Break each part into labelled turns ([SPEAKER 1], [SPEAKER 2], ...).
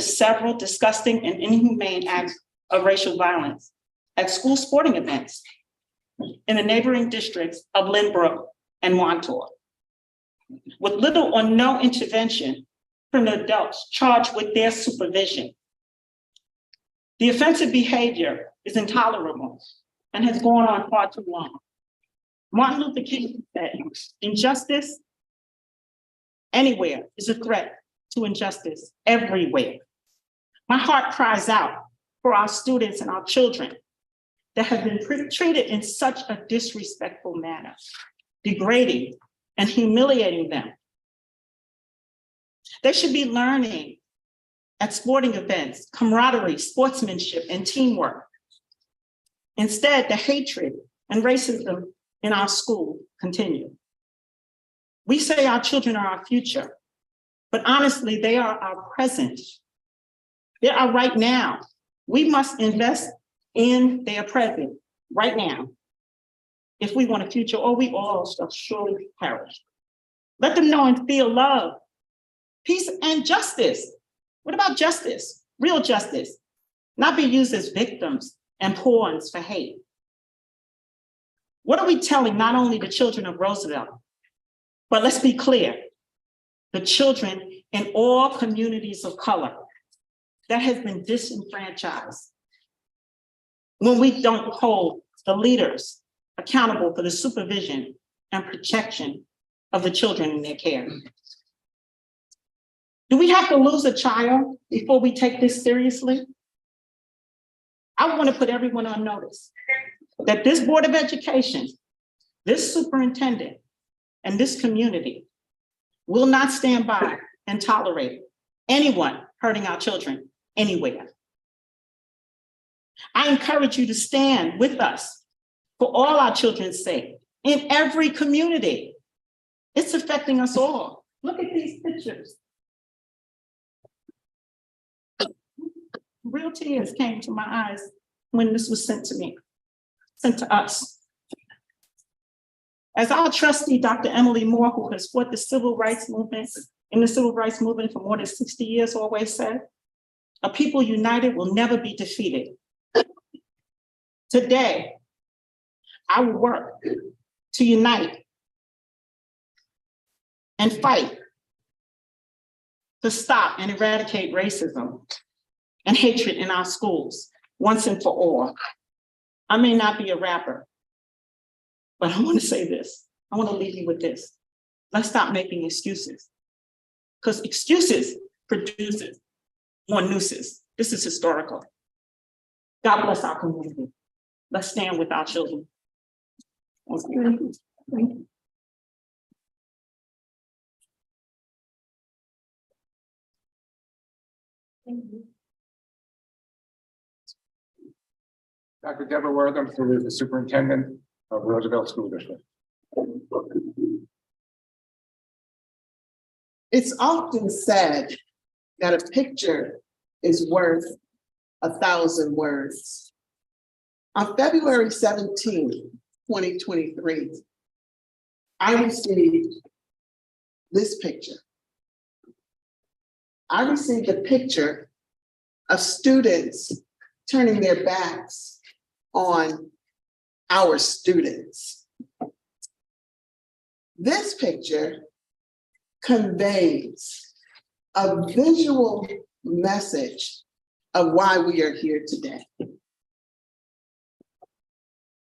[SPEAKER 1] witnessed several disgusting and inhumane acts of racial violence at school sporting events in the neighboring districts of Lynbrook and Montauk, with little or no intervention from the adults charged with their supervision. The offensive behavior is intolerable and has gone on far too long. Martin Luther King said, injustice anywhere is a threat to injustice everywhere. My heart cries out for our students and our children that have been treated in such a disrespectful manner, degrading and humiliating them. They should be learning at sporting events, camaraderie, sportsmanship, and teamwork. Instead, the hatred and racism in our school continue. We say our children are our future, but honestly, they are our present. They are right now. We must invest in their present right now if we want a future, or we all shall surely perish. Let them know and feel love, peace, and justice. What about justice? Real justice, not be used as victims and pawns for hate. What are we telling not only the children of Roosevelt, but let's be clear, the children in all communities of color that have been disenfranchised when we don't hold the leaders accountable for the supervision and protection of the children in their care? Do we have to lose a child before we take this seriously? I want to put everyone on notice that this Board of Education, this superintendent, and this community will not stand by and tolerate anyone hurting our children anywhere. I encourage you to stand with us for all our children's sake in every community. It's affecting us all. Look at these pictures. Real tears came to my eyes when this was sent to me, sent to us. As our trustee, Dr. Emily Moore, who has fought the civil rights movement for more than 60 years, always said, a people united will never be defeated. Today, I will work to unite and fight to stop and eradicate racism and hatred in our schools once and for all. I may not be a rapper, but I want to say this. I want to leave you with this. Let's stop making excuses, because excuses produces more nooses. This is historical. God bless our community. Let's stand with our children. Thank you. Thank you. Thank you.
[SPEAKER 2] Dr. Deborah Wortham, who is the superintendent of Roosevelt School District.
[SPEAKER 3] It's often said that a picture is worth 1,000 words. On February 17, 2023, I received this picture. I received a picture of students turning their backs on our students. This picture conveys a visual message of why we are here today.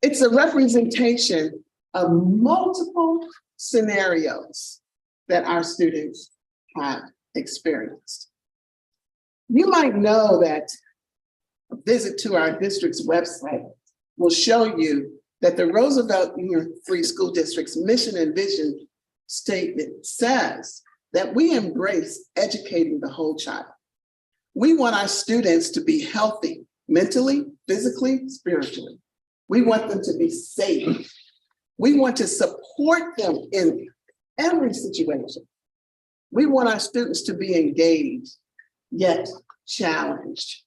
[SPEAKER 3] It's a representation of multiple scenarios that our students have experienced. You might know that a visit to our district's website will show you that the Roosevelt Union Free School District's mission and vision statement says that we embrace educating the whole child. We want our students to be healthy, mentally, physically, spiritually. We want them to be safe. We want to support them in every situation. We want our students to be engaged, yet challenged.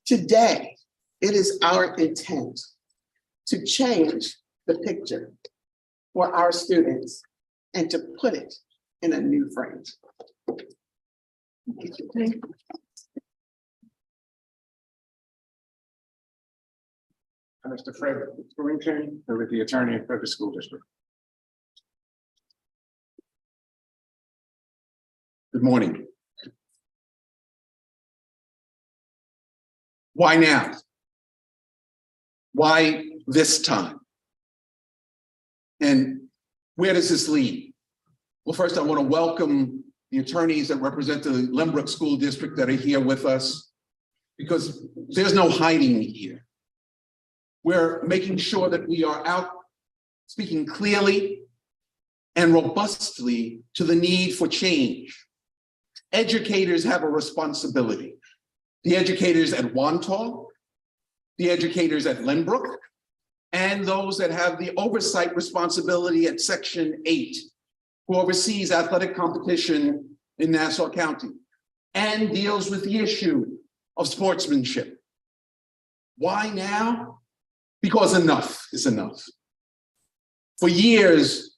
[SPEAKER 3] Today, it is our intent to change the picture for our students and to put it in a new frame. Thank you.
[SPEAKER 2] Mr. Fred Willington, who is the attorney for the school district.
[SPEAKER 4] Good morning. Why now? Why this time? And where does this lead? Well, first, I want to welcome the attorneys that represent the Lynbrook School District that are here with us, because there's no hiding here. We're making sure that we are out speaking clearly and robustly to the need for change. Educators have a responsibility. The educators at Wantagh, the educators at Lynbrook, and those that have the oversight responsibility at Section 8, who oversees athletic competition in Nassau County and deals with the issue of sportsmanship. Why now? Because enough is enough. For years,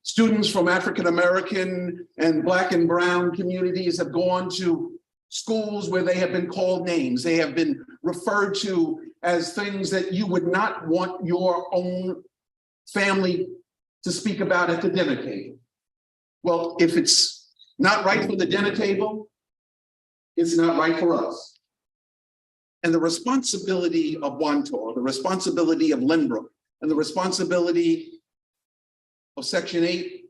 [SPEAKER 4] students from African-American and Black and Brown communities have gone to schools where they have been called names. They have been referred to as things that you would not want your own family to speak about at the dinner table. Well, if it's not right for the dinner table, it's not right for us. And the responsibility of Wantagh, the responsibility of Lynbrook, and the responsibility of Section 8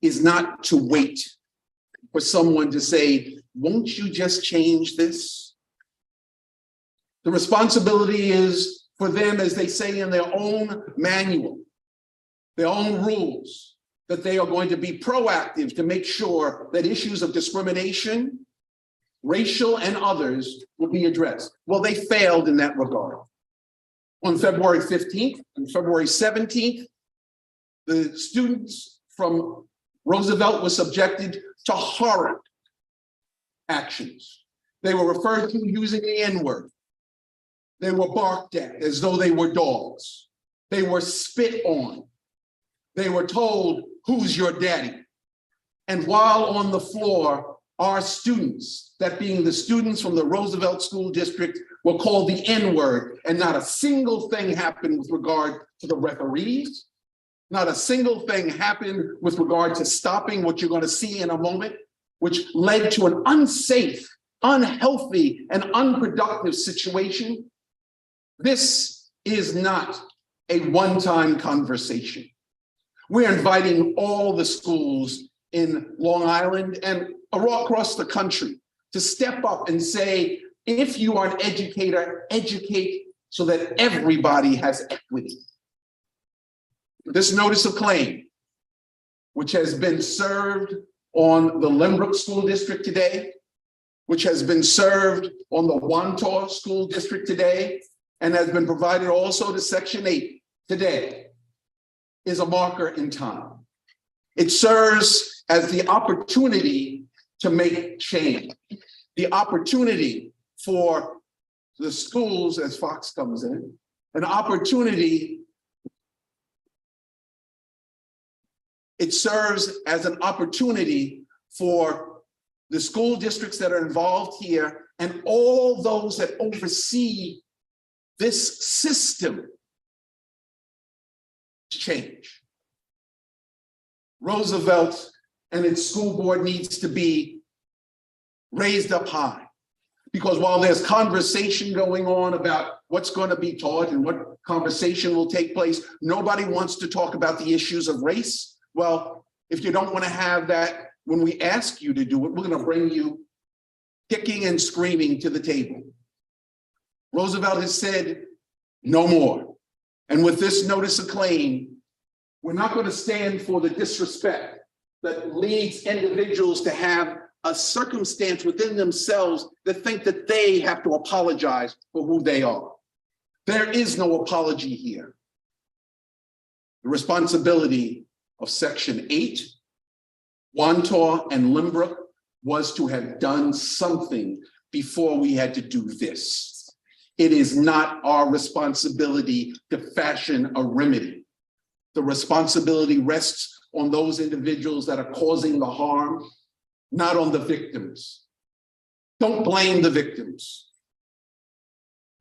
[SPEAKER 4] is not to wait for someone to say, won't you just change this? The responsibility is for them, as they say in their own manual, their own rules, that they are going to be proactive to make sure that issues of discrimination, racial and others, will be addressed. Well, they failed in that regard. On February 15th and February 17th, the students from Roosevelt were subjected to horrid actions. They were referred to using the N-word. They were barked at as though they were dogs. They were spit on. They were told, who's your daddy? And while on the floor, our students, that being the students from the Roosevelt School District, were called the N-word, and not a single thing happened with regard to the referees. Not a single thing happened with regard to stopping what you're going to see in a moment, which led to an unsafe, unhealthy, and unproductive situation. This is not a one-time conversation. We're inviting all the schools in Long Island and across the country to step up and say, if you are an educator, educate so that everybody has equity. This notice of claim, which has been served on the Lynbrook School District today, which has been served on the Wantagh School District today, and has been provided also to Section 8 today, is a marker in time. It serves as the opportunity to make change, the opportunity for the schools, as Fox comes in, an opportunity. It serves as an opportunity for the school districts that are involved here and all those that oversee this system to change. Roosevelt and its school board needs to be raised up high, because while there's conversation going on about what's going to be taught and what conversation will take place, nobody wants to talk about the issues of race. Well, if you don't want to have that, when we ask you to do it, we're going to bring you kicking and screaming to the table. Roosevelt has said no more. And with this notice of claim, we're not going to stand for the disrespect that leads individuals to have a circumstance within themselves that think that they have to apologize for who they are. There is no apology here. The responsibility of Section 8, Wantagh and Lynbrook was to have done something before we had to do this. It is not our responsibility to fashion a remedy. The responsibility rests on those individuals that are causing the harm, not on the victims. Don't blame the victims.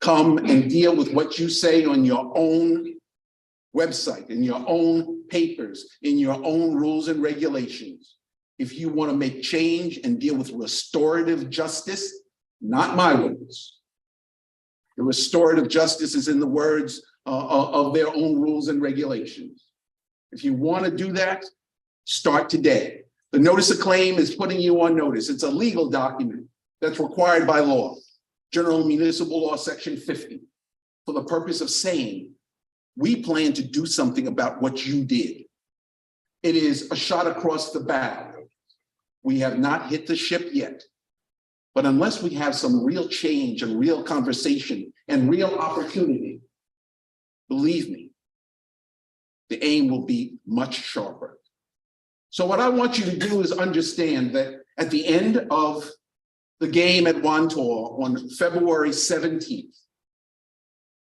[SPEAKER 4] come and deal with what you say on your own website, in your own papers, in your own rules and regulations. If you want to make change and deal with restorative justice, not my words. The restorative justice is in the words of their own rules and regulations. If you want to do that, start today. The notice of claim is putting you on notice. It's a legal document that's required by law. General Municipal Law, Section 50, for the purpose of saying, we plan to do something about what you did. It is a shot across the bow. We have not hit the ship yet. But unless we have some real change and real conversation and real opportunity, believe me, the aim will be much sharper. So what I want you to do is understand that at the end of the game at Wantor on February 17th,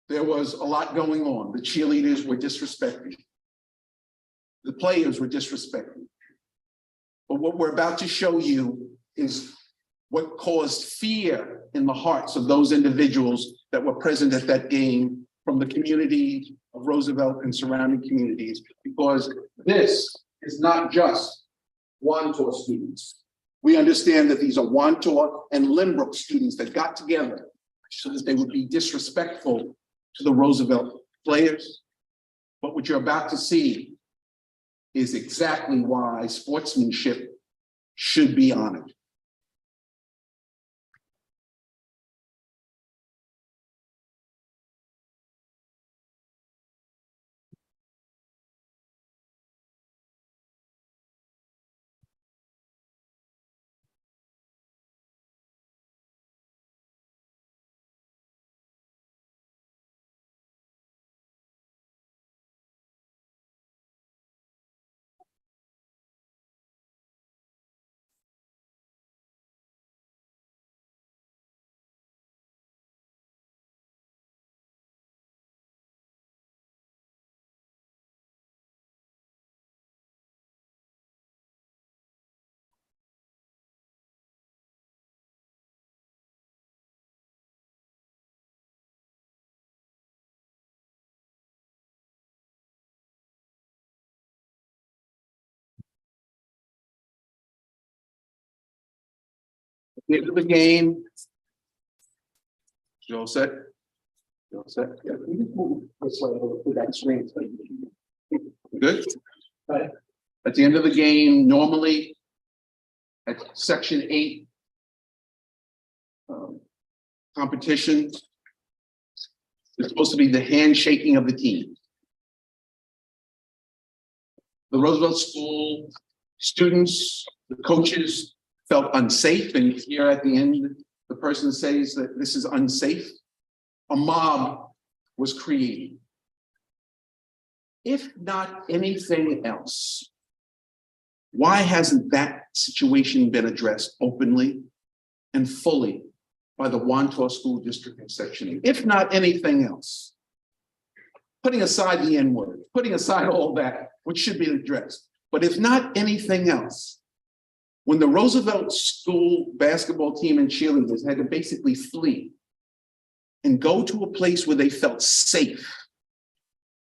[SPEAKER 4] there was a lot going on. The cheerleaders were disrespected. The players were disrespected. But what we're about to show you is what caused fear in the hearts of those individuals that were present at that game from the community of Roosevelt and surrounding communities, because this is not just Wantor students. We understand that these are Wantor and Lynbrook students that got together so that they would be disrespectful to the Roosevelt players. But what you're about to see is exactly why sportsmanship should be honored. At the end of the game, you all set? You all set? Yeah. This way, with that screen. Good. Right. At the end of the game, normally at Section 8 competition, it's supposed to be the handshaking of the team. The Roosevelt School students, the coaches felt unsafe, and here at the end, the person says that this is unsafe. A mob was created. If not anything else, why hasn't that situation been addressed openly and fully by the Wantor School District in Section 8? If not anything else, putting aside the N-word, putting aside all that, which should be addressed, but if not anything else, when the Roosevelt School basketball team and cheerleaders had to basically flee and go to a place where they felt safe,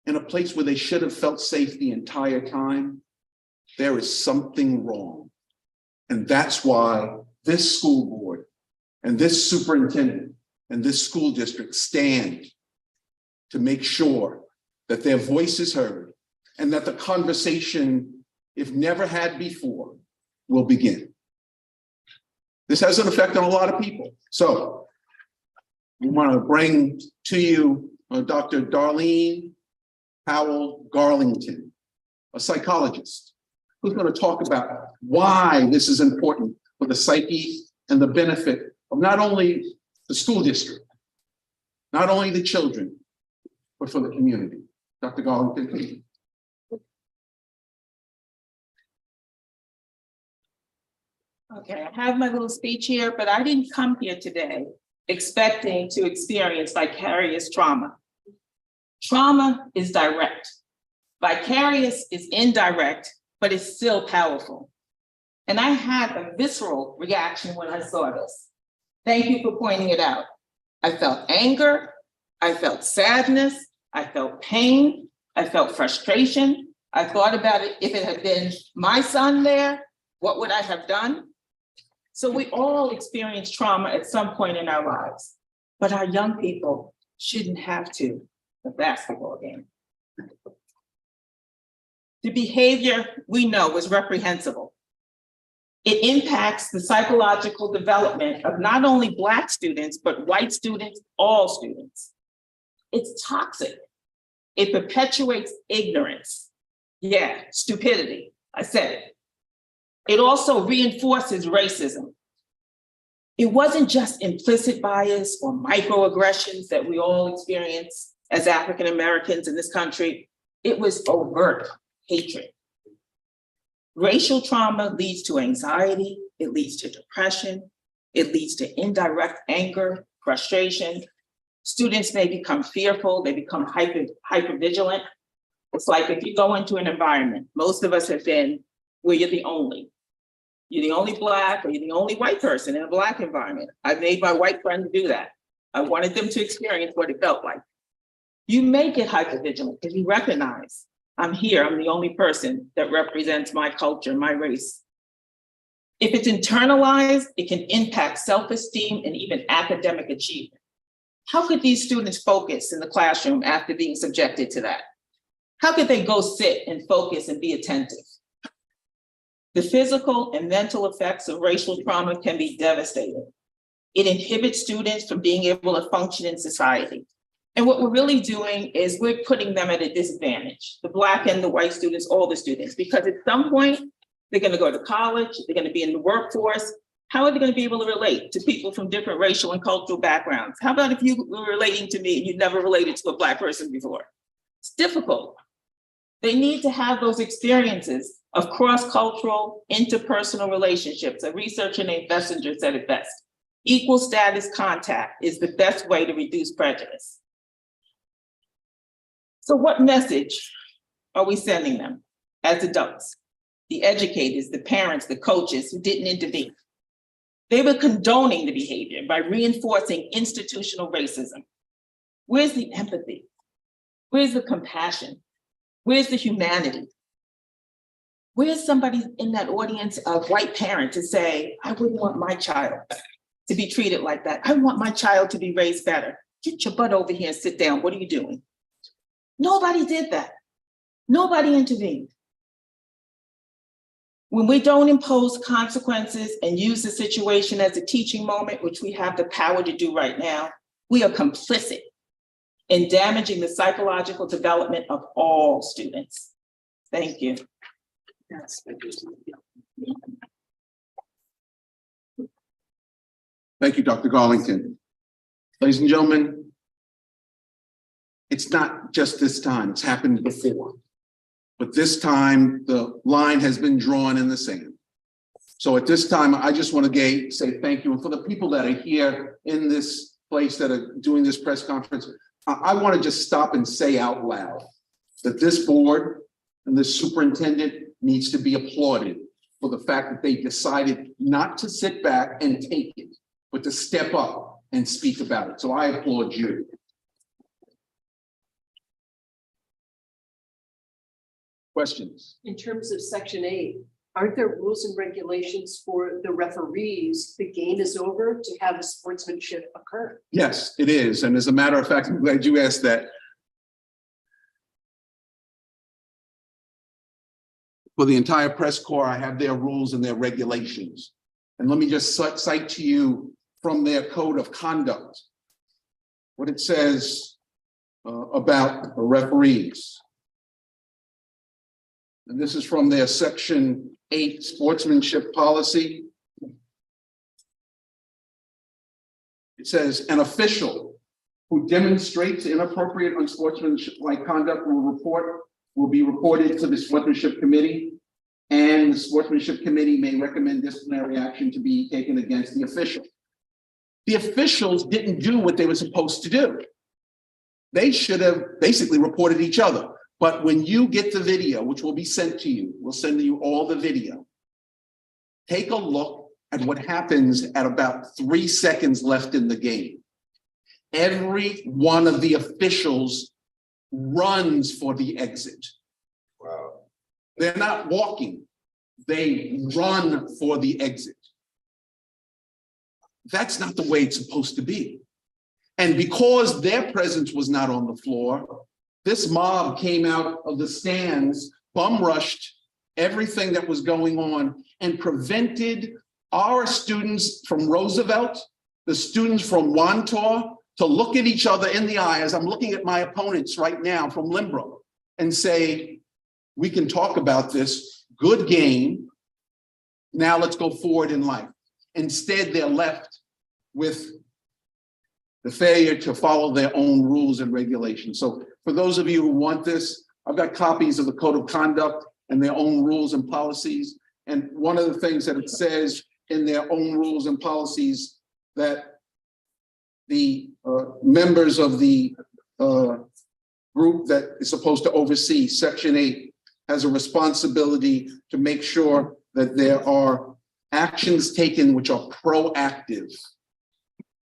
[SPEAKER 4] in a place where they should have felt safe the entire time, there is something wrong. And that's why this school board and this superintendent and this school district stand to make sure that their voice is heard and that the conversation, if never had before, will begin. This has an effect on a lot of people. So we want to bring to you Dr. Darlene Powell-Garlington, a psychologist, who's going to talk about why this is important for the psyche and the benefit of not only the school district, not only the children, but for the community. Dr. Garlington, please.
[SPEAKER 5] Okay, I have my little speech here, but I didn't come here today expecting to experience vicarious trauma. Trauma is direct. Vicarious is indirect, but it's still powerful. And I had a visceral reaction when I saw this. Thank you for pointing it out. I felt anger, I felt sadness, I felt pain, I felt frustration. I thought about it, if it had been my son there, what would I have done? So we all experience trauma at some point in our lives, but our young people shouldn't have to. The basketball game. The behavior we know was reprehensible. It impacts the psychological development of not only Black students, but white students, all students. It's toxic. It perpetuates ignorance. Yeah, stupidity, I said it. It also reinforces racism. It wasn't just implicit bias or microaggressions that we all experience as African Americans in this country. It was overt hatred. Racial trauma leads to anxiety, it leads to depression, it leads to indirect anger, frustration. Students may become fearful, they become hypervigilant. It's like if you go into an environment, most of us have been where you're the only Black or you're the only white person in a Black environment. I made my white friends do that. I wanted them to experience what it felt like. You may get hypervigilant because you recognize, I'm here, I'm the only person that represents my culture, my race. If it's internalized, it can impact self-esteem and even academic achievement. How could these students focus in the classroom after being subjected to that? How could they go sit and focus and be attentive? The physical and mental effects of racial trauma can be devastating. It inhibits students from being able to function in society. And what we're really doing is we're putting them at a disadvantage, the Black and the white students, all the students, because at some point, they're gonna go to college, they're gonna be in the workforce. How are they gonna be able to relate to people from different racial and cultural backgrounds? How about if you were relating to me and you'd never related to a Black person before? It's difficult. They need to have those experiences of cross-cultural, interpersonal relationships. A researcher named Bessinger said it best. Equal status contact is the best way to reduce prejudice. So what message are we sending them as adults? The educators, the parents, the coaches who didn't intervene. They were condoning the behavior by reinforcing institutional racism. Where's the empathy? Where's the compassion? Where's the humanity? Where's somebody in that audience of white parents to say, I wouldn't want my child to be treated like that. I want my child to be raised better. Get your butt over here and sit down. What are you doing? Nobody did that. Nobody intervened. When we don't impose consequences and use the situation as a teaching moment, which we have the power to do right now, we are complicit in damaging the psychological development of all students. Thank you.
[SPEAKER 4] Thank you, Dr. Garlington. Ladies and gentlemen, it's not just this time, it's happened before. But this time, the line has been drawn in the sand. So at this time, I just want to say thank you. And for the people that are here in this place that are doing this press conference, I want to just stop and say out loud that this board and this superintendent needs to be applauded for the fact that they decided not to sit back and take it, but to step up and speak about it. So I applaud you. Questions?
[SPEAKER 6] In terms of Section 8, aren't there rules and regulations for the referees? The game is over to have the sportsmanship occur.
[SPEAKER 4] Yes, it is. And as a matter of fact, I'm glad you asked that. For the entire press corps, I have their rules and their regulations. And let me just cite to you from their code of conduct what it says about the referees. And this is from their Section 8 sportsmanship policy. It says, an official who demonstrates inappropriate unsportsmanlike conduct will be reported to the sportsmanship committee, and the sportsmanship committee may recommend disciplinary action to be taken against the official. The officials didn't do what they were supposed to do. They should have basically reported each other. But when you get the video, which will be sent to you, we'll send you all the video. Take a look at what happens at about 3 seconds left in the game. every one of the officials runs for the exit.
[SPEAKER 2] Wow.
[SPEAKER 4] They're not walking, they run for the exit. That's not the way it's supposed to be. And because their presence was not on the floor, this mob came out of the stands, bum rushed everything that was going on and prevented our students from Roosevelt, the students from Wantor, to look at each other in the eye as I'm looking at my opponents right now from Limbrook and say, we can talk about this, good game, now let's go forward in life. Instead, they're left with the failure to follow their own rules and regulations. So for those of you who want this, I've got copies of the Code of Conduct and their own rules and policies. And one of the things that it says in their own rules and policies that the members of the group that is supposed to oversee Section 8 has a responsibility to make sure that there are actions taken which are proactive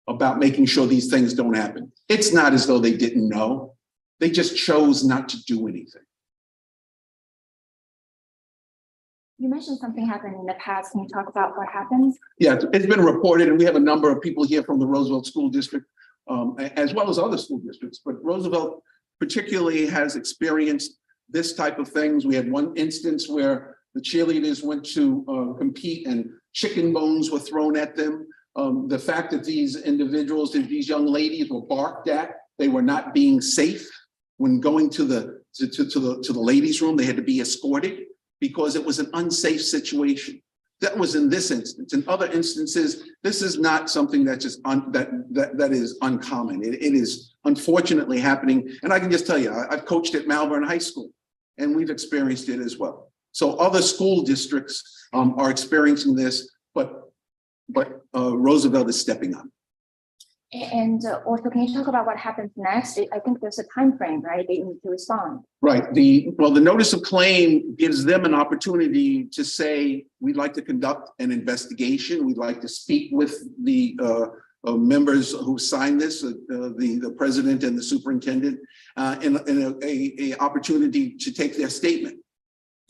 [SPEAKER 4] about making sure these things don't happen. It's not as though they didn't know. They just chose not to do anything.
[SPEAKER 7] You mentioned something happened in the past. Can you talk about what happened?
[SPEAKER 4] Yeah, it's been reported, and we have a number of people here from the Roosevelt School District, as well as other school districts, but Roosevelt particularly has experienced this type of things. We had one instance where the cheerleaders went to compete and chicken bones were thrown at them. The fact that these individuals, these young ladies were barked at, they were not being safe when going to the ladies' room. They had to be escorted because it was an unsafe situation. That was in this instance. In other instances, this is not something that's just that is uncommon. It is unfortunately happening. And I can just tell you, I've coached at Malvern High School, and we've experienced it as well. So other school districts are experiencing this, but Roosevelt is stepping up.
[SPEAKER 7] And also, can you talk about what happens next? I think there's a time frame, right? They need to respond.
[SPEAKER 4] Right. The notice of claim gives them an opportunity to say, we'd like to conduct an investigation. We'd like to speak with the members who signed this, the president and the superintendent, in a opportunity to take their statement.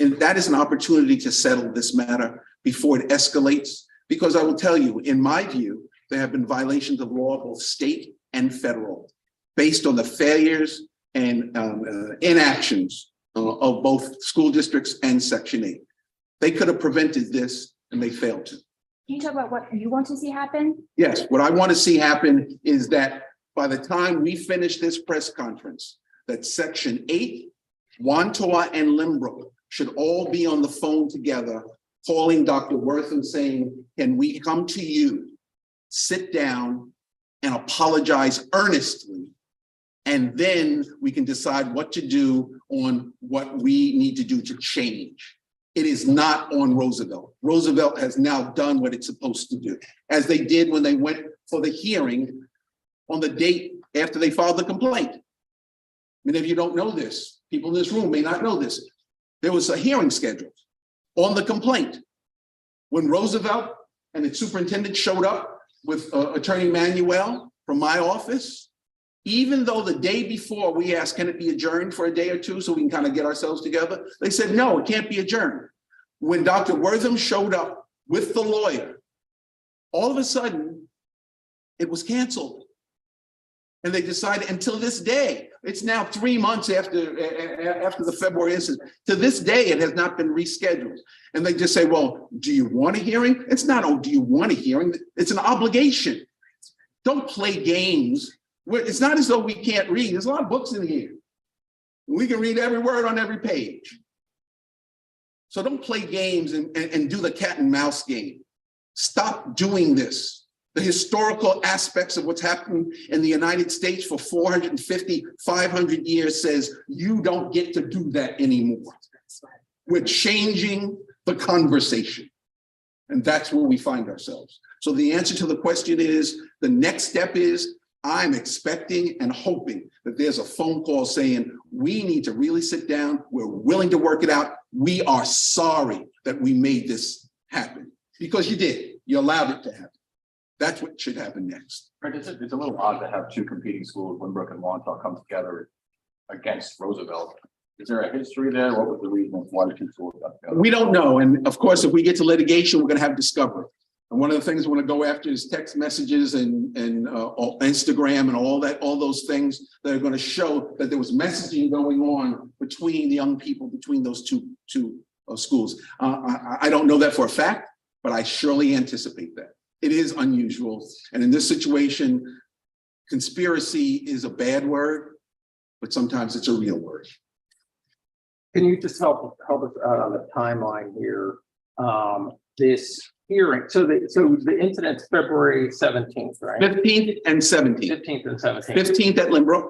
[SPEAKER 4] And that is an opportunity to settle this matter before it escalates. Because I will tell you, in my view, there have been violations of law, both state and federal, based on the failures and inactions of both school districts and Section 8. They could have prevented this, and they failed to.
[SPEAKER 7] Can you talk about what you want to see happen?
[SPEAKER 4] Yes, what I want to see happen is that by the time we finish this press conference, that Section 8, Wantor, and Limbrook should all be on the phone together, calling Dr. Wortham saying, can we come to you, sit down and apologize earnestly, and then we can decide what to do on what we need to do to change. It is not on Roosevelt. Roosevelt has now done what it's supposed to do, as they did when they went for the hearing on the date after they filed the complaint. Many of you don't know this. People in this room may not know this. There was a hearing scheduled on the complaint. When Roosevelt and the superintendent showed up with Attorney Manuel from my office, even though the day before we asked, can it be adjourned for a day or two so we can kind of get ourselves together? They said, no, it can't be adjourned. When Dr. Wortham showed up with the lawyer, all of a sudden it was canceled. And they decided until this day, it's now 3 months after the February incident, to this day, it has not been rescheduled. And they just say, well, do you want a hearing? It's not, oh, do you want a hearing? It's an obligation. Don't play games. It's not as though we can't read. There's a lot of books in here. We can read every word on every page. So don't play games and do the cat and mouse game. Stop doing this. The historical aspects of what's happened in the United States for 450, 500 years says you don't get to do that anymore. We're changing the conversation. And that's where we find ourselves. So the answer to the question is, the next step is, I'm expecting and hoping that there's a phone call saying, we need to really sit down. We're willing to work it out. We are sorry that we made this happen. Because you did. You allowed it to happen. That's what should happen next.
[SPEAKER 8] Right, it's a little odd to have two competing schools, Lynbrook and Montauk, come together against Roosevelt. Is there a history there? What was the reason why the two schools got together?
[SPEAKER 4] We don't know. And of course, if we get to litigation, we're going to have discovery. And one of the things we want to go after is text messages and Instagram and all those things that are going to show that there was messaging going on between the young people, between those two schools. I don't know that for a fact, but I surely anticipate that. It is unusual. And in this situation, conspiracy is a bad word, but sometimes it's a real word.
[SPEAKER 9] Can you just help us out on the timeline here? This hearing, so the incident's February 17th, right?
[SPEAKER 4] 15th and 17th.
[SPEAKER 9] 15th and 17th.
[SPEAKER 4] 15th at Lynbrook,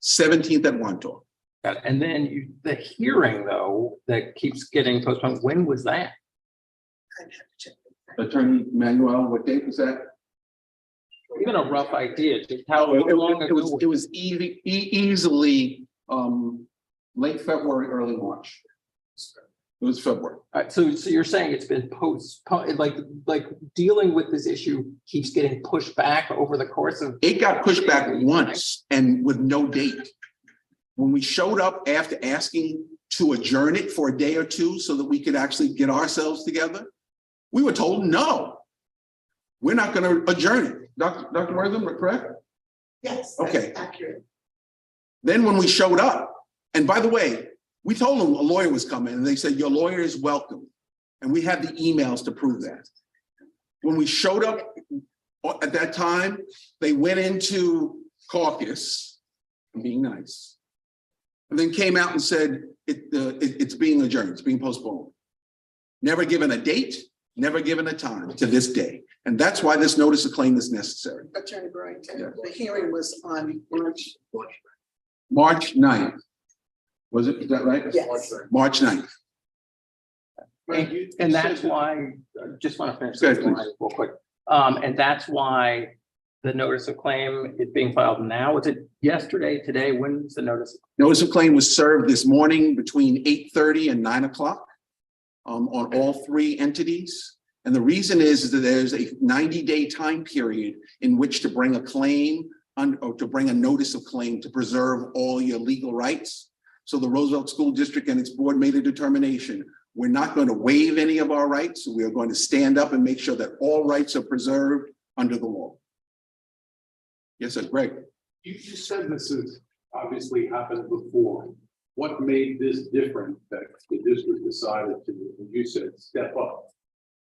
[SPEAKER 4] 17th at Montauk.
[SPEAKER 9] And then the hearing though, that keeps getting postponed, when was that?
[SPEAKER 4] Attorney Manuel, what date was that?
[SPEAKER 9] Even a rough idea, just how
[SPEAKER 4] It
[SPEAKER 9] long ago?
[SPEAKER 4] was easily late February, early March. It was February.
[SPEAKER 9] So you're saying it's been postponed, like dealing with this issue keeps getting pushed back over the course of.
[SPEAKER 4] It got pushed back once and with no date. When we showed up after asking to adjourn it for a day or two so that we could actually get ourselves together, we were told, no, we're not going to adjourn it. Dr. Wortham, correct?
[SPEAKER 3] Yes.
[SPEAKER 4] Okay.
[SPEAKER 3] That's accurate.
[SPEAKER 4] Then when we showed up, and by the way, we told them a lawyer was coming and they said, your lawyer is welcome. And we had the emails to prove that. When we showed up at that time, they went into caucus, being nice, and then came out and said, it's being adjourned, it's being postponed. Never given a date, never given a time to this day. And that's why this notice of claim is necessary.
[SPEAKER 3] Attorney Burrington,
[SPEAKER 4] Yeah.
[SPEAKER 3] the hearing was on
[SPEAKER 4] March 9th. Was it, is that right?
[SPEAKER 3] Yes.
[SPEAKER 4] March 9th.
[SPEAKER 9] And that's why, I just want to finish
[SPEAKER 4] Go
[SPEAKER 9] this
[SPEAKER 4] ahead,
[SPEAKER 9] line real quick. And that's why the notice of claim is being filed now. Was it yesterday, today? When's the notice?
[SPEAKER 4] Notice of claim was served this morning between 8:30 and 9 o'clock on all three entities. And the reason is that there's a 90-day time period in which to bring a claim or to bring a notice of claim to preserve all your legal rights. So the Roosevelt School District and its board made a determination. We're not going to waive any of our rights. We are going to stand up and make sure that all rights are preserved under the law. Yes, sir, Greg.
[SPEAKER 10] You said this has obviously happened before. What made this different that the district decided to, you said, step up?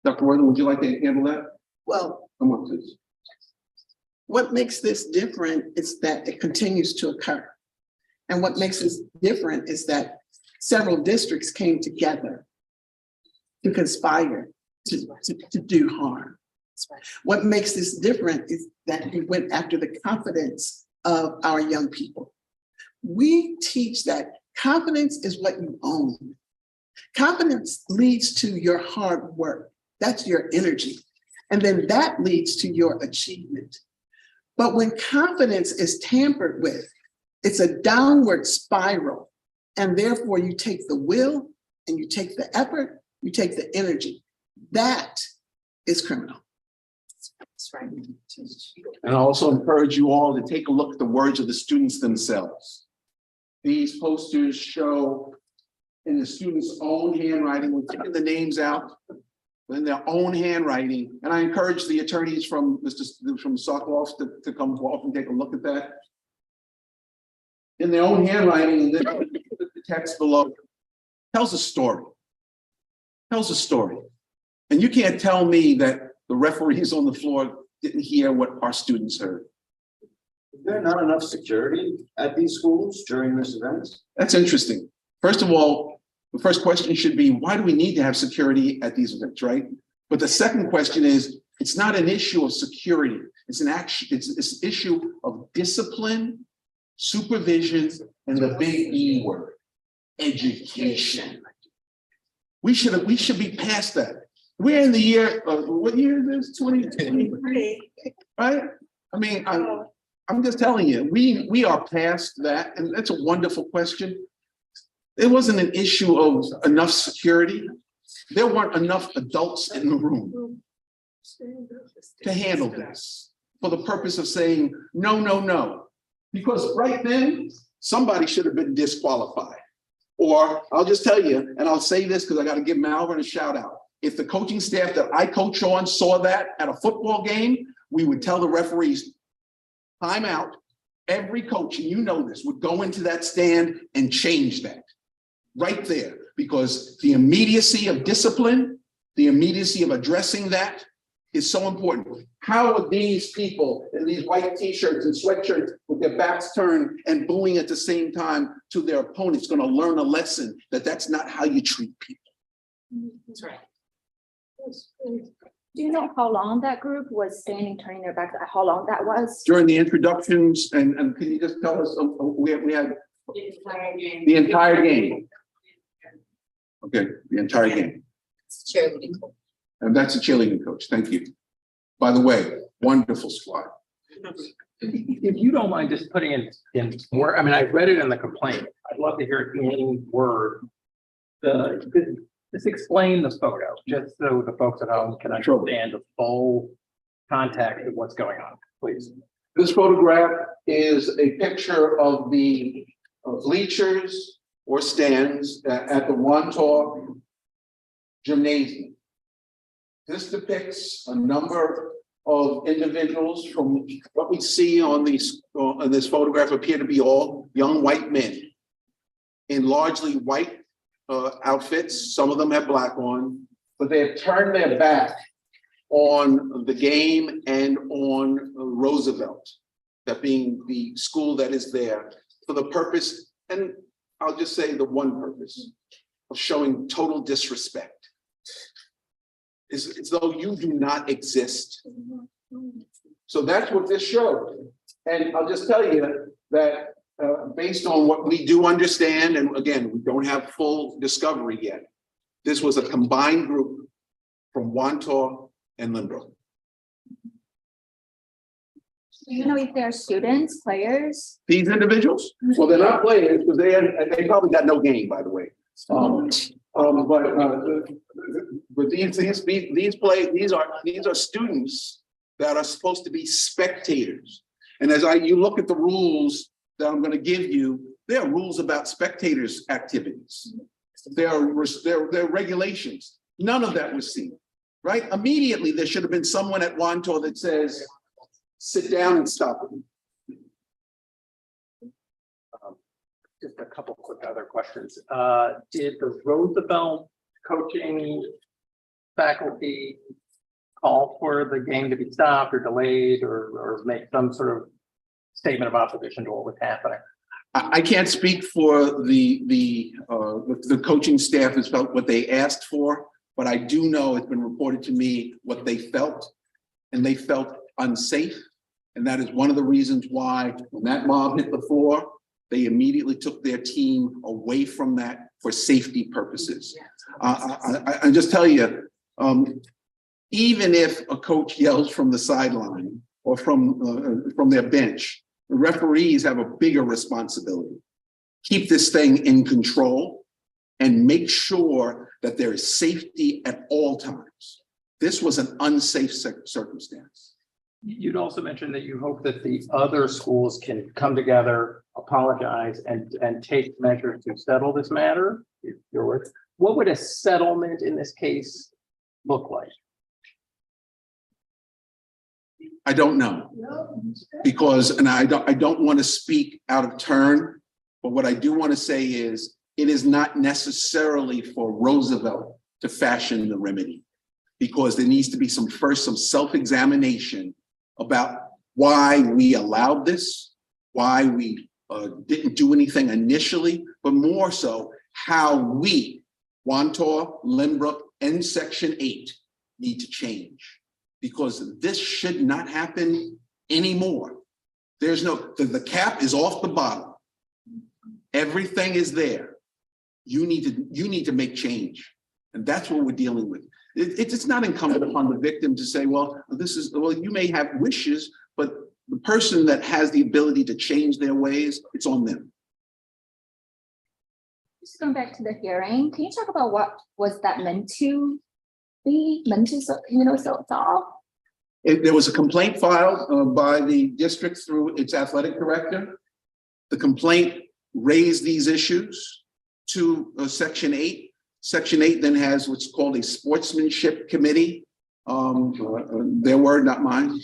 [SPEAKER 4] Dr. Wortham, would you like to handle that?
[SPEAKER 3] Well,
[SPEAKER 4] Come on, please.
[SPEAKER 3] what makes this different is that it continues to occur. And what makes this different is that several districts came together to conspire to do harm. What makes this different is that we went after the confidence of our young people. We teach that confidence is what you own. Confidence leads to your hard work. That's your energy. And then that leads to your achievement. But when confidence is tampered with, it's a downward spiral. And therefore you take the will and you take the effort, you take the energy. That is criminal. That's right.
[SPEAKER 4] And I also encourage you all to take a look at the words of the students themselves. These posters show in the students' own handwriting, we're taking the names out in their own handwriting. And I encourage the attorneys from Sokolov to come off and take a look at that. In their own handwriting, and then the text below tells a story. Tells a story. And you can't tell me that the referees on the floor didn't hear what our students heard.
[SPEAKER 11] Is there not enough security at these schools during this event?
[SPEAKER 4] That's interesting. First of all, the first question should be, why do we need to have security at these events, right? But the second question is, it's not an issue of security. It's an issue of discipline, supervision, and the big E word, education. We should be past that. We're in the year, what year is this? 2023, right? I mean, I'm just telling you, we are past that, and that's a wonderful question. It wasn't an issue of enough security. There weren't enough adults in the room. to handle this for the purpose of saying, no, no, no. Because right then, somebody should have been disqualified. Or I'll just tell you, and I'll say this because I got to give Malvern a shout out. If the coaching staff that I coach on saw that at a football game, we would tell the referees, time out. Every coach, and you know this, would go into that stand and change that right there, because the immediacy of discipline, the immediacy of addressing that is so important. How are these people in these white t-shirts and sweatshirts with their backs turned and booing at the same time to their opponents going to learn a lesson that that's not how you treat people?
[SPEAKER 5] That's right.
[SPEAKER 7] Do you know how long that group was standing, turning their backs, how long that was?
[SPEAKER 4] During the introductions, and can you just tell us, we had the entire game. Okay, the entire game.
[SPEAKER 5] Cheerleading.
[SPEAKER 4] And that's a cheerleading coach. Thank you. By the way, wonderful squad.
[SPEAKER 9] If you don't mind just putting in more, I mean, I read it in the complaint. I'd love to hear it in any word. Just explain the photo, just so the folks at home can understand the full context of what's going on, please.
[SPEAKER 4] This photograph is a picture of the bleachers or stands at the Wantaw Gymnasium. This depicts a number of individuals from what we see on these on this photograph appear to be all young white men in largely white outfits. Some of them have black on, but they have turned their back on the game and on Roosevelt, that being the school that is there for the purpose, and I'll just say the one purpose of showing total disrespect. It's as though you do not exist. So that's what this showed. And I'll just tell you that based on what we do understand, and again, we don't have full discovery yet, this was a combined group from Wantaw and Lynbrook.
[SPEAKER 7] Do you know if they're students, players?
[SPEAKER 4] These individuals? Well, they're not players because they probably got no game, by the way. But these are students that are supposed to be spectators. And as you look at the rules that I'm going to give you, there are rules about spectators' activities. There are regulations. None of that was seen, right? Immediately, there should have been someone at Wantaw that says, sit down and stop it.
[SPEAKER 9] Just a couple quick other questions. Did the Roosevelt coaching faculty call for the game to be stopped or delayed or make some sort of statement of opposition to what was happening?
[SPEAKER 4] I can't speak for the coaching staff as felt what they asked for, but I do know it's been reported to me what they felt, and they felt unsafe. And that is one of the reasons why when that mob hit the floor, they immediately took their team away from that for safety purposes. I just tell you, even if a coach yells from the sideline or from their bench, the referees have a bigger responsibility. Keep this thing in control and make sure that there is safety at all times. This was an unsafe circumstance.
[SPEAKER 9] You'd also mentioned that you hope that the other schools can come together, apologize, and take measures to settle this matter. Your words. What would a settlement in this case look like?
[SPEAKER 4] I don't know, because, and I don't want to speak out of turn, but what I do want to say is it is not necessarily for Roosevelt to fashion the remedy, because there needs to be some self-examination about why we allowed this, why we didn't do anything initially, but more so how we, Wantaw, Lynbrook, and Section 8 need to change. Because this should not happen anymore. There's the cap is off the bottom. Everything is there. You need to make change. And that's what we're dealing with. It's not incumbent upon the victim to say, well, you may have wishes, but the person that has the ability to change their ways, it's on them.
[SPEAKER 7] Just going back to the hearing, can you talk about what was that meant to be, meant to, solve?
[SPEAKER 4] There was a complaint filed by the district through its athletic director. The complaint raised these issues to Section 8. Section 8 then has what's called a sportsmanship committee. Their word, not mine.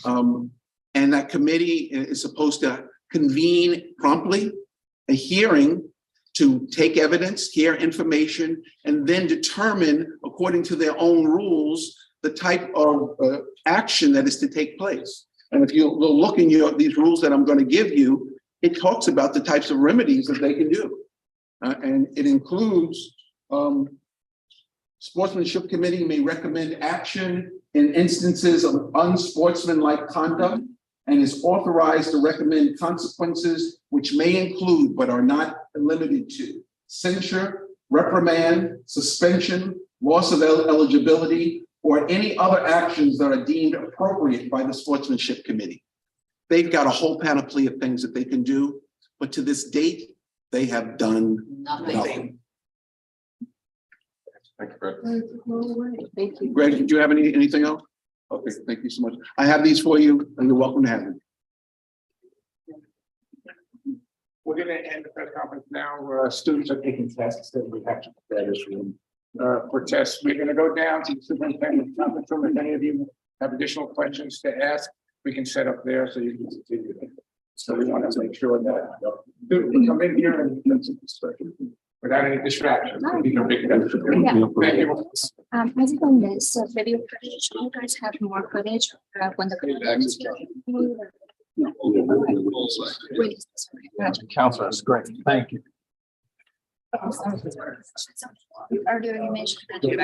[SPEAKER 4] And that committee is supposed to convene promptly a hearing to take evidence, hear information, and then determine, according to their own rules, the type of action that is to take place. And if you look in these rules that I'm going to give you, it talks about the types of remedies that they can do. And it includes sportsmanship committee may recommend action in instances of unsportsmanlike conduct and is authorized to recommend consequences which may include but are not limited to censure, reprimand, suspension, loss of eligibility, or any other actions that are deemed appropriate by the sportsmanship committee. They've got a whole panoply of things that they can do, but to this date, they have done nothing.
[SPEAKER 8] Thank you, Fred.
[SPEAKER 6] Thank you.
[SPEAKER 4] Greg, did you have anything else? Okay, thank you so much. I have these for you, and you're welcome to have them.
[SPEAKER 2] We're gonna end the press conference now, where students are taking tests that we have to prepare this room for tests. We're gonna go down to the superintendent's conference room. If any of you have additional questions to ask, we can set up there so you can continue. So we want to make sure that students come in here and without any distractions. You can pick it up. Thank you.
[SPEAKER 7] As on this video footage, do you guys have more footage when the.
[SPEAKER 9] Counselor, that's great. Thank you.
[SPEAKER 7] Earlier you mentioned that you